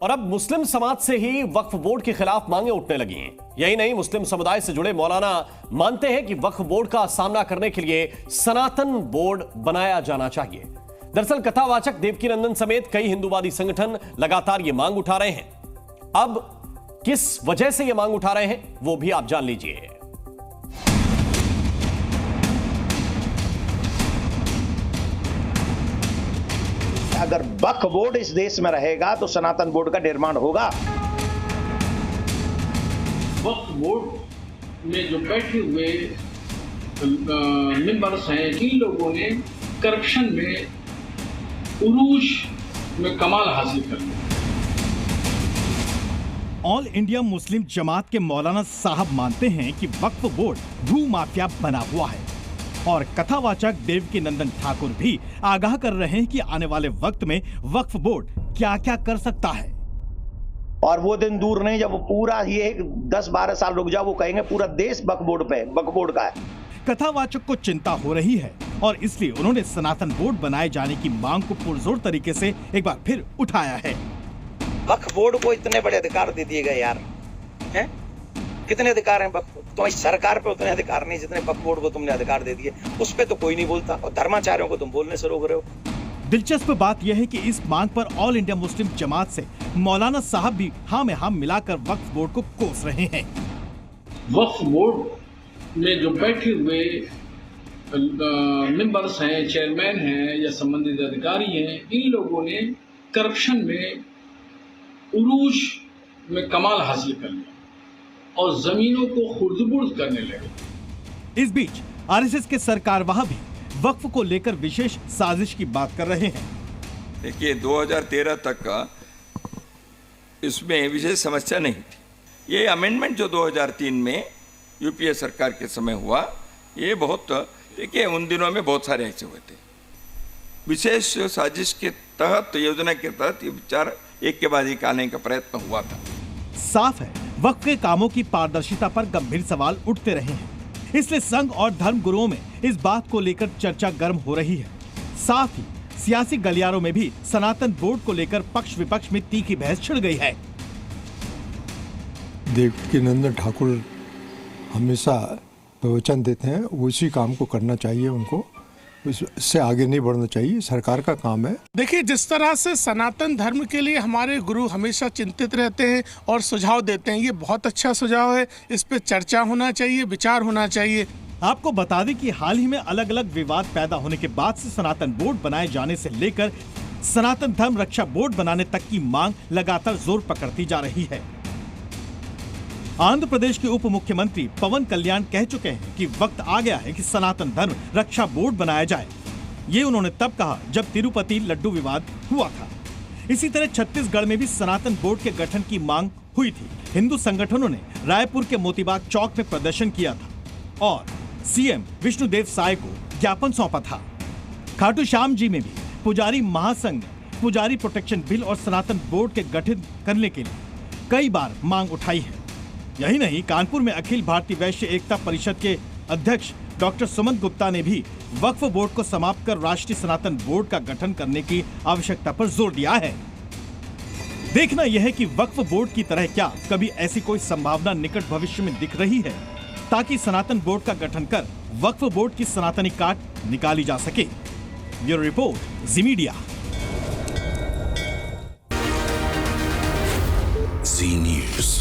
और अब मुस्लिम समाज से ही वक्फ बोर्ड के खिलाफ मांगे उठने लगी हैं। यही नहीं, मुस्लिम समुदाय से जुड़े मौलाना मानते हैं कि वक्फ बोर्ड का सामना करने के लिए सनातन बोर्ड बनाया जाना चाहिए। दरअसल कथावाचक देवकीनंदन समेत कई हिंदूवादी संगठन लगातार ये मांग उठा रहे हैं। अब किस वजह से ये मांग उठा रहे हैं वो भी आप जान लीजिए। अगर वक्फ बोर्ड इस देश में रहेगा तो सनातन बोर्ड का निर्माण होगा। वक्फ बोर्ड में जो बैठे हुए मेंबर्स हैं, इन लोगों ने करप्शन में उरूज में कमाल हासिल कर लिया। ऑल इंडिया मुस्लिम जमात के मौलाना साहब मानते हैं कि वक्फ बोर्ड भू माफिया बना हुआ है और कथावाचक देवकीनंदन ठाकुर भी आगाह कर रहे हैं कि आने वाले वक्त में वक्फ बोर्ड क्या क्या कर सकता है। और वो दिन दूर नहीं जब वो पूरा ये 10-12 साल रुक जाओ, वो कहेंगे पूरा देश वक्फ बोर्ड का है। कथावाचक को चिंता हो रही है और इसलिए उन्होंने सनातन बोर्ड बनाए जाने की मांग को पुरजोर तरीके से एक बार फिर उठाया है। वक्फ बोर्ड को इतने बड़े अधिकार दे दिए गए यार, हैं? कितने अधिकार हैं वक्फ? तुम्हारी सरकार पे उतने अधिकार नहीं जितने वक्फ बोर्ड को तुमने अधिकार दे दिए। उस पे तो कोई नहीं बोलता और धर्माचार्यों को तुम बोलने से रोक रहे हो। दिलचस्प बात यह है कि इस मांग पर ऑल इंडिया मुस्लिम जमात से मौलाना साहब भी हाँ में हाँ मिलाकर वक्फ बोर्ड को कोस रहे हैं। वक्फ बोर्ड में जो बैठे हुए मेंबर्स हैं, चेयरमैन हैं या संबंधित अधिकारी हैं, इन लोगों ने करप्शन में उरूज में कमाल हासिल कर लिया और जमीनों को खुर्द-बुर्द करने लगे। इस बीच आरएसएस के सरकारवाह भी वक्फ को लेकर विशेष साजिश की बात कर रहे हैं। देखिए 2013 तक का इसमें विशेष समस्या नहीं थी। ये अमेंडमेंट जो 2003 में यूपीए सरकार के समय हुआ, ये बहुत, देखिए उन दिनों में बहुत सारे ऐसे हुए थे। विशेष साजिश के तहत, योजना के तहत ये विचार एक के बाद एक आने का प्रयत्न हुआ था। साफ है वक्फ के कामों की पारदर्शिता पर गंभीर सवाल उठते रहे हैं, इसलिए संघ और धर्म गुरुओं में इस बात को लेकर चर्चा गर्म हो रही है। साथ ही सियासी गलियारों में भी सनातन बोर्ड को लेकर पक्ष विपक्ष में तीखी बहस छिड़ गई है। देवकीनंदन ठाकुर हमेशा प्रवचन देते हैं, उसी काम को करना चाहिए उनको, इससे आगे नहीं बढ़ना चाहिए, सरकार का काम है। देखिए जिस तरह से सनातन धर्म के लिए हमारे गुरु हमेशा चिंतित रहते हैं और सुझाव देते हैं, ये बहुत अच्छा सुझाव है। इस पे चर्चा होना चाहिए, विचार होना चाहिए। आपको बता दें कि हाल ही में अलग अलग विवाद पैदा होने के बाद से सनातन बोर्ड बनाए जाने से लेकर सनातन धर्म रक्षा बोर्ड बनाने तक की मांग लगातार जोर पकड़ती जा रही है। आंध्र प्रदेश के उप मुख्यमंत्री पवन कल्याण कह चुके हैं कि वक्त आ गया है कि सनातन धर्म रक्षा बोर्ड बनाया जाए। ये उन्होंने तब कहा जब तिरुपति लड्डू विवाद हुआ था। इसी तरह छत्तीसगढ़ में भी सनातन बोर्ड के गठन की मांग हुई थी। हिंदू संगठनों ने रायपुर के मोतीबाग चौक में प्रदर्शन किया था और सीएम विष्णुदेव साय को ज्ञापन सौंपा था। खाटू श्याम जी में भी पुजारी महासंघ ने पुजारी प्रोटेक्शन बिल और सनातन बोर्ड के गठन करने के लिए कई बार मांग उठाई है। यही नहीं, कानपुर में अखिल भारतीय वैश्य एकता परिषद के अध्यक्ष डॉक्टर सुमंत गुप्ता ने भी वक्फ बोर्ड को समाप्त कर राष्ट्रीय सनातन बोर्ड का गठन करने की आवश्यकता पर जोर दिया है। देखना यह है कि वक्फ बोर्ड की तरह क्या कभी ऐसी कोई संभावना निकट भविष्य में दिख रही है ताकि सनातन बोर्ड का गठन कर वक्फ बोर्ड की सनातनी काट निकाली जा सके। ब्यूरो रिपोर्ट, जी मीडिया। जी न्यूज़।